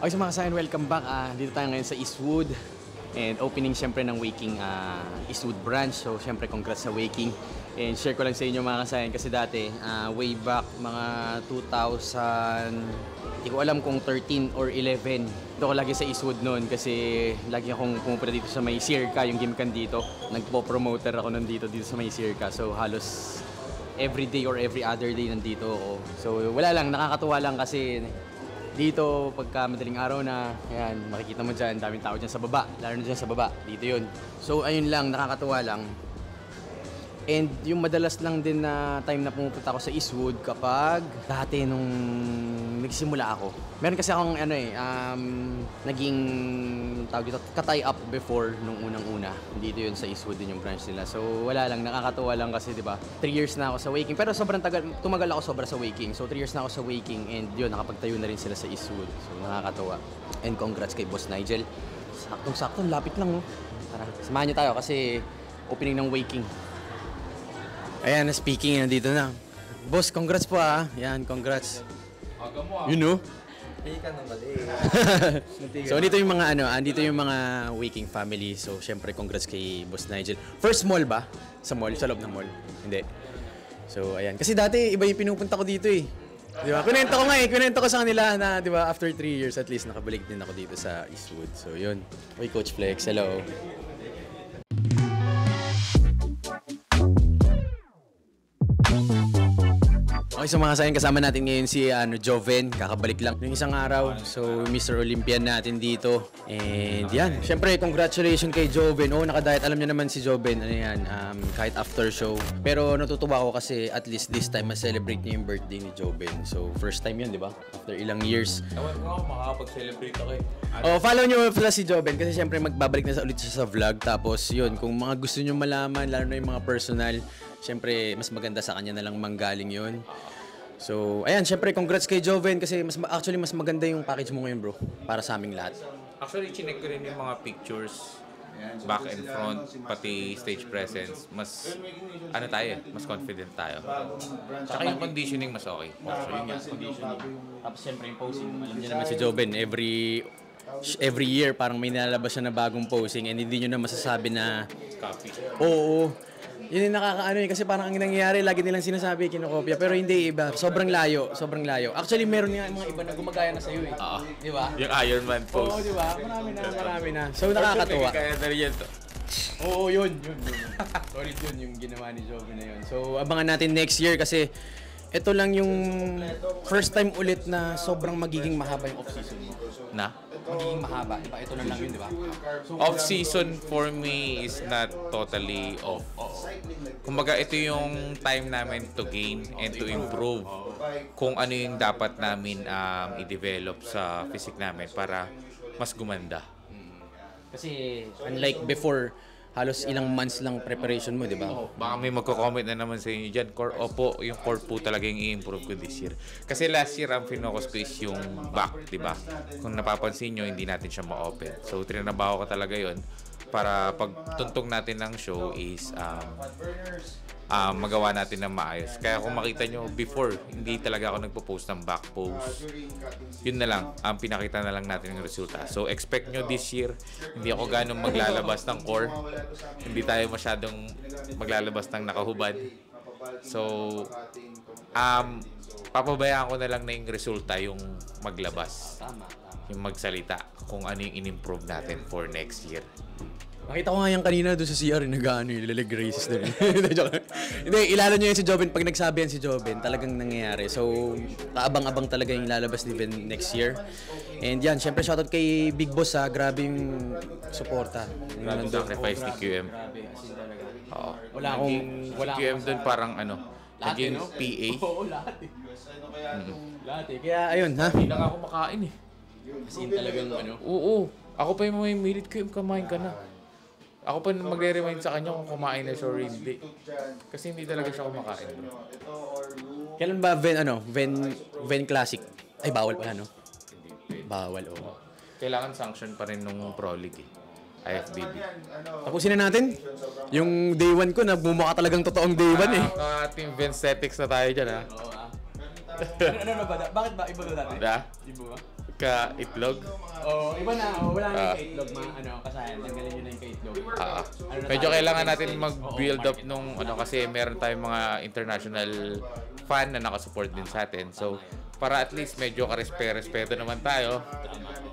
Okay, so mga kasayan, welcome back. Dito tayo ngayon sa Eastwood. And opening syempre ng Waking Eastwood branch. So syempre congrats sa Waking. And share ko lang sa inyo mga kasayan kasi dati, way back mga 2000, hindi ko alam kung 13 or 11. Dito ako lagi sa Eastwood noon kasi lagi akong pumupunta dito sa may Circa, yung gimmick dito. Nagpo-promoter ako nandito dito sa may Circa. So halos every day or every other day nandito ako. So wala lang, nakakatuwa lang kasi dito, pagka madaling araw na, ayan, makikita mo dyan, daming tao dyan sa baba. Lalo na dyan sa baba, dito yun. So, ayun lang, nakakatuwa lang. And yung madalas lang din na time na pumupunta ako sa Eastwood kapag dati nung nagsimula ako. Meron kasi akong naging tawag dito, ka-tie up before nung unang-una. Dito yun sa Eastwood din yung branch nila. So wala lang, nakakatuwa lang kasi 'di ba? 3 years na ako sa Waking. Pero sobrang tumagal ako sobra sa Waking. So 3 years na ako sa Waking and yun, nakapagtayo na rin sila sa Eastwood. So nakakatuwa. And congrats kay Boss Nigel. Saktong-sakto, lapit lang oh. Tara, samahan niyo tayo kasi opening ng Waking. Ayan, speaking, nandito na. Boss, congrats po ah. Yan, congrats. Aga mo ah. You know? Hindi ka na mali. So, andito yung mga andito yung mga Waking family. So, syempre, congrats kay Boss Nigel. First mall ba? Sa mall? Sa loob ng mall? Hindi. So, ayan. Kasi dati, iba yung pinupunta ko dito eh. Di ba? Kunento ko sa kanila na, di ba, after 3 years at least, nakabalik din ako dito sa Eastwood. So, yun. Uy, Coach Flex, hello. Okay, so mga kasayan, kasama natin ngayon si Joven, kakabalik lang yung isang araw. So, Mr. Olympian natin dito. And yan, syempre, congratulations kay Joven. Oh, nakadiet, alam niyo naman si Joven, kahit after show. Pero natutuwa ako kasi at least this time, ma-celebrate niya yung birthday ni Joven. So, first time yun, di ba? After ilang years. Ewan ko, makakapag-celebrate ako eh. Oh, follow niyo pala si Joven kasi syempre magbabalik na ulit siya sa vlog. Tapos yun, kung mga gusto niyo malaman, lalo na yung mga personal, syempre, mas maganda sa kanya na lang manggaling yun. So, ayan, syempre, congrats kay Joven kasi mas maganda yung package mo ngayon, bro, para sa aming lahat. Actually, chinek ko rin yung mga pictures, back and front, pati stage presence. Mas, mas confident tayo. Tsaka yung conditioning mas okay. So, yun nga, conditioning. Tapos, syempre, yung posing. Alam niyo naman si Joven, every year, parang may nilalabas siya na bagong posing and hindi nyo na masasabi na copy. Oo. Yun yung kasi parang ang nangyayari, lagi nilang sinasabi, kinokopya. Pero hindi iba. Sobrang layo. Actually, meron nga mga iba na gumagaya na sa'yo eh. Oo. Di ba? Yung Iron Man pose. Oo, di ba? Marami na. So, nakakatuwa. Kaya na rin to. Oo, yun. Solid yun yung ginawa ni Jovi na yun. So, abangan natin next year kasi ito lang yung first time ulit na sobrang magiging mahaba yung off-season mo. Na? Magiging mahaba. Diba? Ito na lang yun, di ba? So, Off-season for me is not totally off. Kumbaga, ito yung time namin to gain and to improve kung ano yung dapat namin i-develop sa physique namin para mas gumanda. Kasi unlike before, halos ilang months lang preparation mo, di ba? Baka may magko-comment na naman sa inyo dyan. Yung core po talaga yung i-improve ko this year. Kasi last year, ang finokus ko is yung back, di ba? Kung napapansin nyo, hindi natin siya ma-open. So, trinabaho ko talaga yon para pag tuntong natin ng show is magawa natin ng maayos. Kaya kung makita nyo, before, hindi talaga ako nagpo-post ng back pose. Yun na lang, pinakita na lang natin yung resulta. So, expect nyo this year, hindi ako ganong maglalabas ng core. Hindi tayo masyadong maglalabas ng nakahubad. So, papabayaan ko na lang na yung resulta, yung maglabas. Yung magsalita, kung ano yung in-improve natin for next year. Nakita ko nga yan kanina doon sa CR, nag-ano yung lilig races doon. Hindi, ilalo nyo yan si Joven. Pag nagsabi yan si Joven, talagang nangyayari. So, kaabang-abang talaga yung lalabas ni Ben next year. And yan, syempre shoutout kay Big Boss ha. Grabe yung suporta. Grabe yung sacrifice ni QM. Grabe, as in talaga. Oo. Wala QM doon parang naging no? PA. Oo, lahat eh. Lahat eh. Kaya ayun ha. Hindi lang ako makain eh. As in talagang Oo. Ako pa yung may milit QM, kumain ka na. Ako pa magre-remind sa kanya kung kumain na siya or hindi. Kasi hindi talaga siya kumakain. Kailan ba Ven Classic? Ay, bawal pala, no? Bawal, oo. Kailangan sanction pa rin nung Pro League eh. IFBB. Tapusin na natin. Yung day 1 ko, nagmumukha talagang totoong day 1 eh. Team Vincetics na tayo dyan ha. Oo Ano ba? Bakit ba? Iba ba dati? Da? Iba ba? ka-itlog. Iba na. Wala na yung kaitlog, kasayan. Tanggalin nyo na yung kaitlog. Medyo kailangan natin mag-build up nung kasi meron tayong mga international fan na nakasupport din sa atin. So, para at least medyo respeto naman tayo.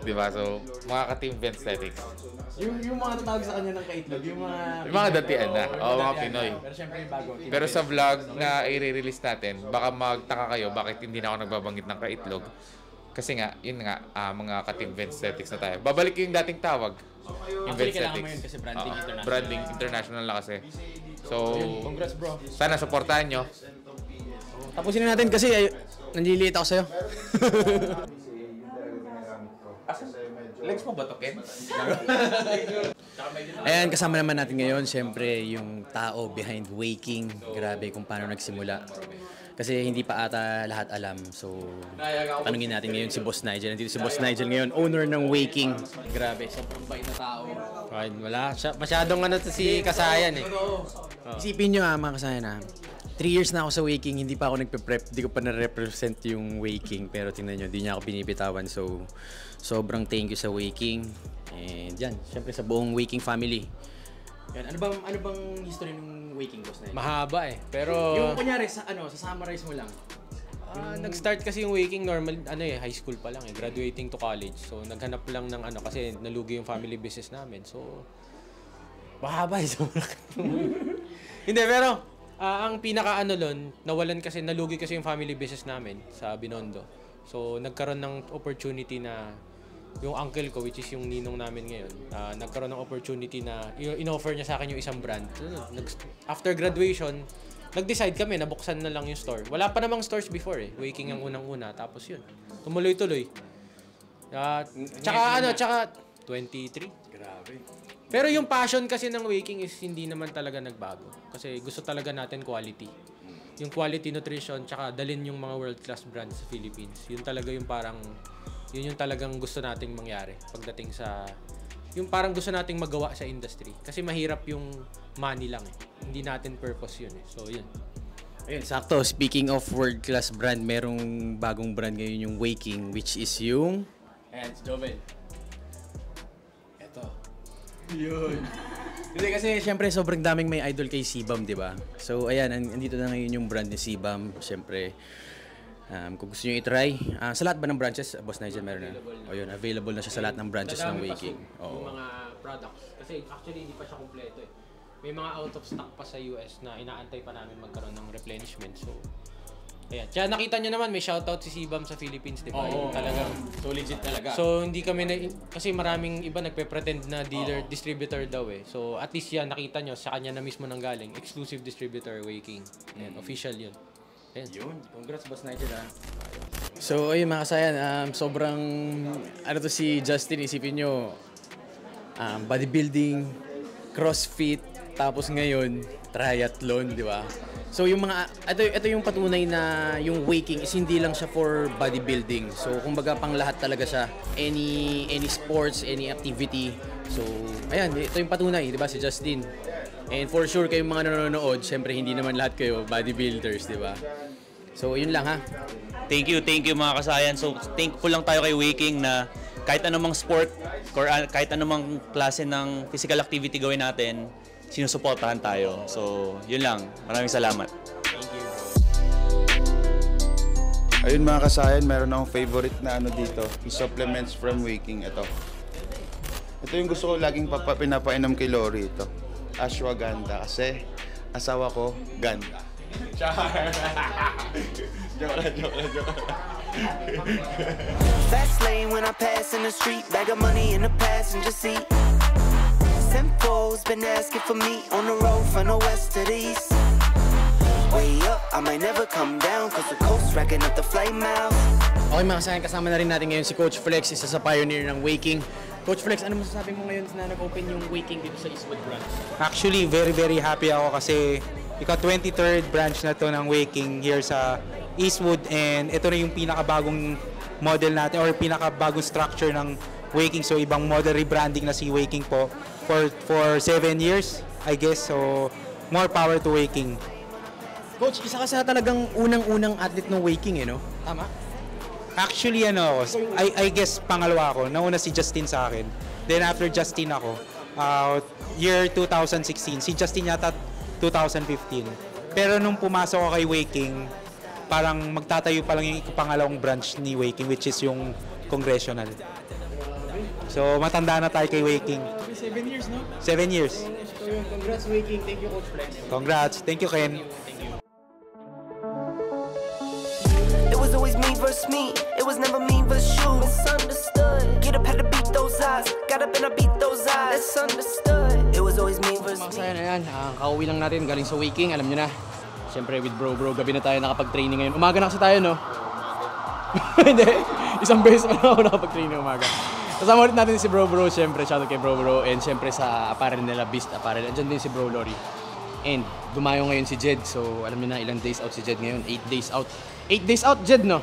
Diba? So, mga ka-Team Vensthetics. Yung mga tatawag sa kanya ng kaitlog, yung mga datian na. Mga Pinoy. Pero syempre yung bago. Pero sa vlog na i-release natin, baka magtaka kayo bakit hindi na ako nagbabanggit ng kaitlog. Kasi nga, yun nga, mga ka-Team Vensthetics na tayo. Babalik yung dating tawag. Yung Vensthetics. Mo yun kasi branding international. Branding international na kasi. So, congrats bro. Sana supportahan nyo. Tapusin na natin kasi nanliliit ako sa'yo. Legs mo ba to, Ken? Ayan, kasama naman natin ngayon, siyempre, yung tao behind Waking. Grabe kung paano nagsimula. Kasi hindi pa ata lahat alam. So, tanungin natin ngayon si Boss Nigel. Nandito si Boss Nigel ngayon, owner ng Waking. Grabe, sobrang bait na tao. Wala. Masyadong si Kasayan eh. Isipin nyo mga Kasayan 3 years na ako sa Waking, hindi pa ako nagpe-prep, hindi ko pa na-represent yung Waking. Pero tingnan nyo, hindi niya ako binibitawan. So, sobrang thank you sa Waking. And yan, syempre sa buong Waking family. Yan, ano bang history ng Waking, Boss Nigel? Mahaba eh. Pero yung kunyari, sa summarize mo lang. nag-start kasi yung Waking normal, high school pa lang graduating to college. So, naghanap lang ng kasi nalugi yung family business namin. So, mahaba eh. Hindi, pero ang pinaka nawalan kasi, nalugi kasi yung family business namin sa Binondo. So, nagkaroon ng opportunity na yung uncle ko, which is yung ninong namin ngayon, nagkaroon ng opportunity na in-offer niya sa akin yung isang brand. After graduation, nag-decide kami, nabuksan na lang yung store. Wala pa namang stores before Waking ang unang-una. Tapos yun, tumuloy-tuloy. Tsaka 23. Grabe. Pero yung passion kasi ng Waking is hindi naman talaga nagbago. Kasi gusto talaga natin quality. Yung quality nutrition, tsaka dalhin yung mga world-class brands sa Philippines. Yun talaga yung yun yung talagang gusto nating mangyari pagdating sa, yung parang gusto nating magawa sa industry. Kasi mahirap yung money lang Hindi natin purpose yun So yun. Ayun, sakto. Speaking of world-class brand, merong bagong brand ngayon yung Waking, which is yung... Ayan, si Jovel. Yun. Hindi kasi syempre sobrang daming may idol kay Sibam, di ba? So ayan, andito na ngayon yung brand ni Sibam. Syempre, kung gusto nyo i-try, sa lahat ba ng branches, Boss Nigel, meron na? O yun, available na siya sa lahat ng branches ng Waking. Yung mga products. Kasi actually hindi pa siya kompleto May mga out of stock pa sa US na inaantay pa namin magkaroon ng replenishment. So, ayan. Kaya nakita nyo naman, may shoutout si Sibam sa Philippines, di ba? Oo, talagang so legit talaga. So, hindi kami kasi maraming iba nagpe-pretend na dealer, distributor daw So, at least yan, nakita nyo, sa kanya na mismo nanggaling. Exclusive distributor, Waking. Ayan, official yun. Ayan. Yun, congrats Boss Nigel So, ayun mga kasayan, sobrang, to si Justin, isipin nyo, bodybuilding, CrossFit, tapos ngayon, triathlon, di ba? So yung mga ito yung patunay na yung Waking is hindi lang siya for bodybuilding. So kumbaga pang lahat talaga siya. Any sports, any activity. So ayan, ito yung patunay, 'di ba, si Justin. And for sure kayong mga nanonood, syempre hindi naman lahat kayo bodybuilders, 'di ba? So yun lang ha. Thank you mga kasayan. So thankful lang tayo kay Waking na kahit anumang sport or kahit anumang klase ng physical activity gawin natin, sinusuportahan tayo. So, yun lang. Maraming salamat. Thank you, bro. Ayun mga kasayan, meron akong favorite na dito. Yung supplements from Waking. Ito yung gusto ko laging pinapainom kay Lori ito. Ashwagandha. Kasi asawa ko, ganda. Joke lang. Fast lane when I pass in the street. Bag of money in the passenger seat. Simcoe's been asking for me on the road from the west to the east. Way up, I might never come down cause the coast racking up the flight miles. Okay mga kasayan, kasama na rin natin ngayon si Coach Flex, isa sa pioneer ng Waking. Coach Flex, ano masasabi mo ngayon na nag-open yung Waking dito sa Eastwood branch? Actually, very very happy ako kasi ika-23rd branch na to ng Waking here sa Eastwood, and ito na yung pinakabagong model natin or pinakabagong structure ng Waking. So ibang model rebranding na si Waking po for 7 years, I guess. So more power to Waking. Coach, isa ka sa talagang unang-unang athlete ng Waking no? Tama? Actually, ano ako, I guess pangalawa ako. Nauna si Justin sa akin. Then after Justin ako, year 2016. Si Justin yata 2015. Pero nung pumasok ako kay Waking, parang magtatayo pa lang yung pangalawang branch ni Waking, which is yung Congressional. So, matanda na tayo kay Waking. 7 years, no? 7 years. So, congrats, Waking. Thank you, Coach Flex. Congrats. Thank you, Ken. It was always me versus me. It was never me versus you. Misunderstood. Get up, had to beat those eyes. Got up and I beat those eyes. It's understood. It was always me versus Mga me. kasaya na yan, kauwi lang natin galing sa Waking, alam nyo na. Siyempre with bro, gabi na tayo nakapag-training ngayon. Umaga na kasi tayo, no? Hindi, isang beses pa na ako nakapag-training umaga. Kasama ulit natin si bro, siyempre, shoutout kay bro, and siyempre sa apparel nila, Beast Apparel. Andyan din si bro Lori. And dumayo ngayon si Jed, so alam niyo na ilang days out si Jed ngayon, 8 days out. 8 days out, Jed, no?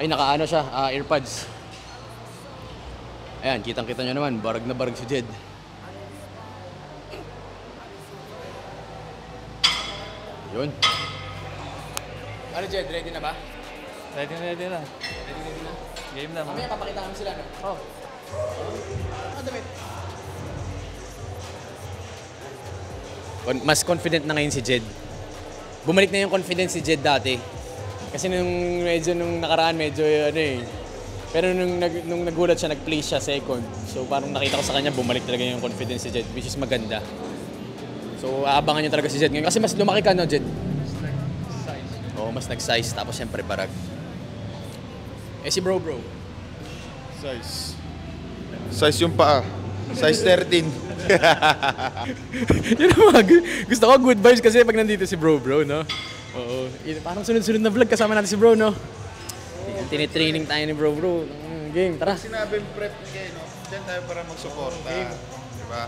Ay, nakaano siya, earpods. Ayan, kitang-kita nyo naman, barag na barag si Jed. Yun. Ano, Jed, ready na ba? Ready na. Ready na? Game na. Mamaya papakita kami sila, no? Oh. Damit. Mas confident na ngayon si Jed. Bumalik na yung confidence si Jed dati. Kasi nung nakaraan, medyo ano eh. Pero nung nagulat siya, nag-place siya second. So parang nakita ko sa kanya, bumalik talaga yung confidence si Jed, which is maganda. So aabangan niyo talaga si Jed ngayon. Kasi mas lumaki ka, no, Jed? Oo, mas nag-size. Tapos siyempre barag. Eh si bro. Size yung paa. Size 13. Yun ang mga gusto ko, good vibes kasi pag nandito si bro, no? Oo. Parang sunod-sunod na vlog kasama natin si bro, no? Tinitraining tayo ni bro. Game, tara. Sinabing prep ni Ken, no? Diyan tayo para magsuporta. Diba?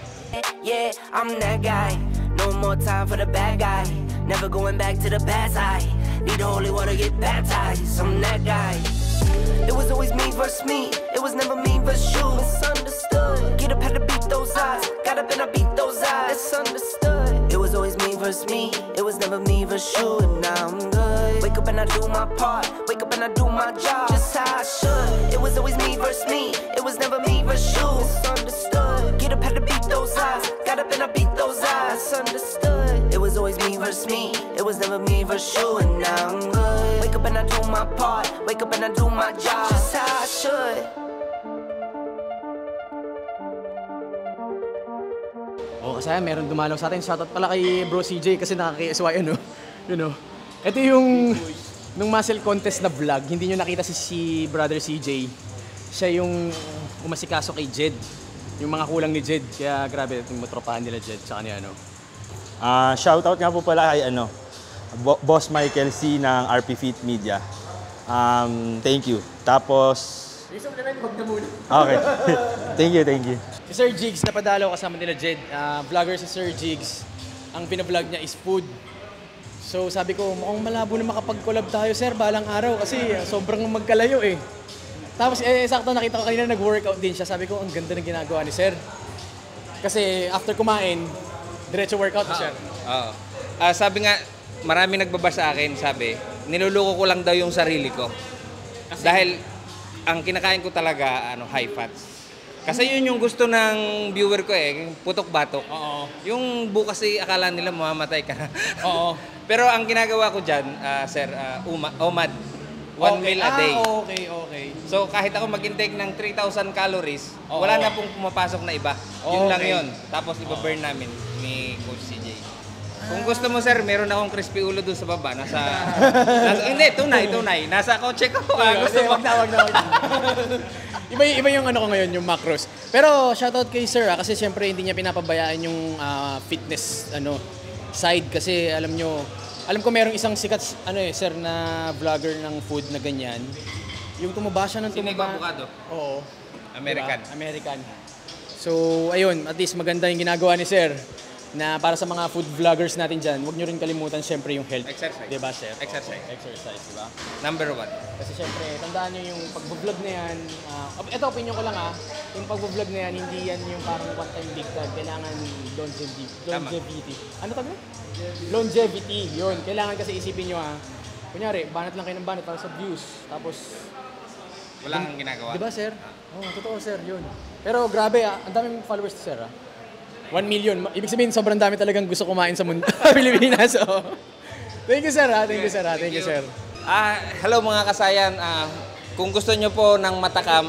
Yeah, I'm that guy. No more time for the bad guy. Never going back to the past. I need the holy water, get baptized. I'm that guy. It was always me versus me. It was never me versus you. Misunderstood. Get up, had to beat those eyes. Got up and I beat those eyes. It's understood. It was always me versus me. It was never me versus you. And now I'm good. Wake up and I do my part. Wake up and I do my job. Just how I should. It was always me versus me. It was never me versus you. Misunderstood. Get up, had to beat those eyes. Got up and I beat those eyes. Understood. It was always me versus me. It was never me versus you. And now I'm good. Wake up and I do my part. Wake up and I do my job. Just how I should. Kasi meron dumalaw sa atin. Shoutout pala kay bro CJ kasi nakaka-SY, ano? You know. Ito yung nung muscle contest na vlog, hindi nyo nakita si brother CJ. Siya yung umasikaso kay Jed. Yung mga kulang ni Jed. Kaya grabe itong matropahan nila Jed sa kanya, ano. Shoutout nga po pala kay Boss Michael C ng RP Fit Media. Thank you. Tapos Yung supplement, wag na muna. okay. Thank you. Si Sir Jigs, napadalaw kasama nila Jed. Vlogger si Sir Jigs. Ang pinablog niya is food. So sabi ko, mukhang malabo na makapag-collab tayo, sir, balang araw. Kasi sobrang magkalayo eh. Tapos sakto nakita ko kanina nag-workout din siya. Sabi ko, ang ganda ng ginagawa ni sir. Kasi after kumain, diretso workout na siya. Oo. Sabi nga, marami nagbaba sa akin, sabi, niluluko ko lang daw yung sarili ko. Dahil ang kinakain ko talaga high fats. Kasi yun yung gusto ng viewer ko putok-batok. Oo. Yung bukas akala nila mamamatay ka na. Oo. Pero ang ginagawa ko dyan, sir, OMAD. 1 meal a day. Okay. So kahit ako mag-intake ng 3,000 calories, Oo. wala na pong pumapasok na iba. Yun lang Okay. yun. Tapos iba-burn namin ni Coach CJ. Kung gusto mo, sir, meron akong crispy ulo doon sa baba. Hindi, tunay. Nasa kotse ko. Gusto mo? Wag na. Iba yung ano ko ngayon, yung macros. Pero shoutout kay sir kasi syempre hindi niya pinapabayaan yung fitness side kasi alam ko merong isang sikat sir na vlogger ng food na ganyan. Yung tumaba siya ng Sinig avocado. Oo. American. Diba? American. So, ayun, at least maganda yung ginagawa ni sir na para sa mga food vloggers natin dyan, huwag nyo rin kalimutan syempre yung health. Exercise. Diba, sir? Exercise. Exercise, diba? Number 1. Kasi syempre, tandaan nyo yung pag-vlog na yan, ito opinion ko lang yung pag-vlog na yan, hindi yan yung parang one-time big time. Kailangan longevity. Ano tawag yun? Longevity, yun. Kailangan kasi isipin nyo kunyari, banat lang kayo ng banat para sa views. Tapos, Wala kang ginagawa. di ba sir? Oo, totoo sir, yun. Pero grabe ang daming followers to sir 1 million. Ibig sabihin, sobrang dami talagang gusto kumain sa mundo. Pilipinas. Oh. Thank you sir Thank you sir Thank you sir. Hello mga kasayan. Kung gusto nyo po ng matakam,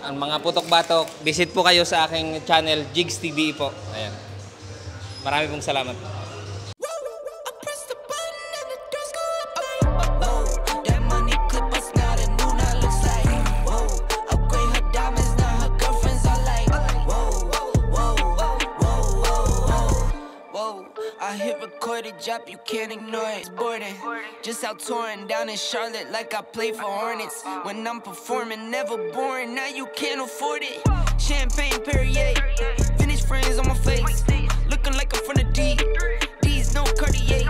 ang mga putok-batok, visit po kayo sa aking channel, Jigs TV po. Ayan. Marami pong salamat. That money clip us now, the new now looks like. Whoa, upgrade her diamonds, now her girlfriends are like. Whoa, whoa, whoa, whoa, whoa, whoa. I hit recorded drop, you can't ignore it. It's boarding. Just out touring down in Charlotte like I play for Hornets. When I'm performing, never boring, now you can't afford it. Champagne Perrier, vintage friends on my face. Looking like I'm from the deep. These no Cartiers.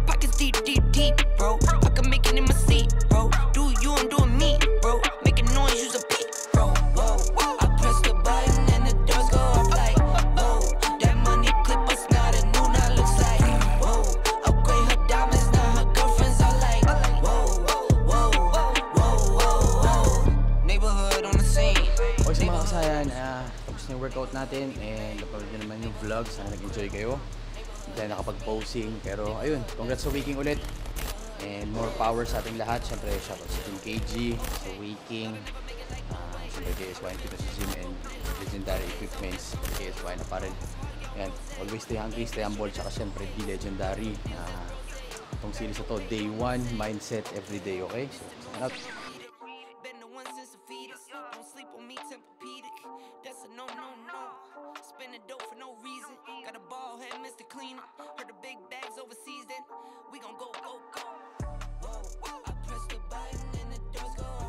Pockets deep, deep, deep, bro. I can make it in my seat, bro. Do you, I'm doing me, bro. Making noise, use a peep, bro. Whoa, I press the button and the doors go up like. Whoa, that money clip us now, the new now looks like. Whoa, upgrade her diamonds, now her girlfriends are like. Whoa, whoa, whoa, whoa. Neighborhood on the scene. Okay sa mga kasayan, tapos na yung workout natin and napanood nyo naman yung vlog. Sana nag-enjoy kayo. Hindi tayo nakapag-posing. Pero ayun, congrats sa Waking ulit. And more power sa ating lahat. Siyempre, shoutout sa Team KG, sa Waking. Siyempre, KSY and sa Gym and Legendary Equipments. KSY na pa rin. Yan, always stay hungry, stay humble. Tsaka siyempre, di Legendary. Itong series na to, day 1, mindset everyday, okay? So, sign out. Been the one since the fetus. Don't sleep on me, Tempur-Pedic. That's a no, no, no. Spending dope for no reason. Got a ball head, Mr. Cleaner.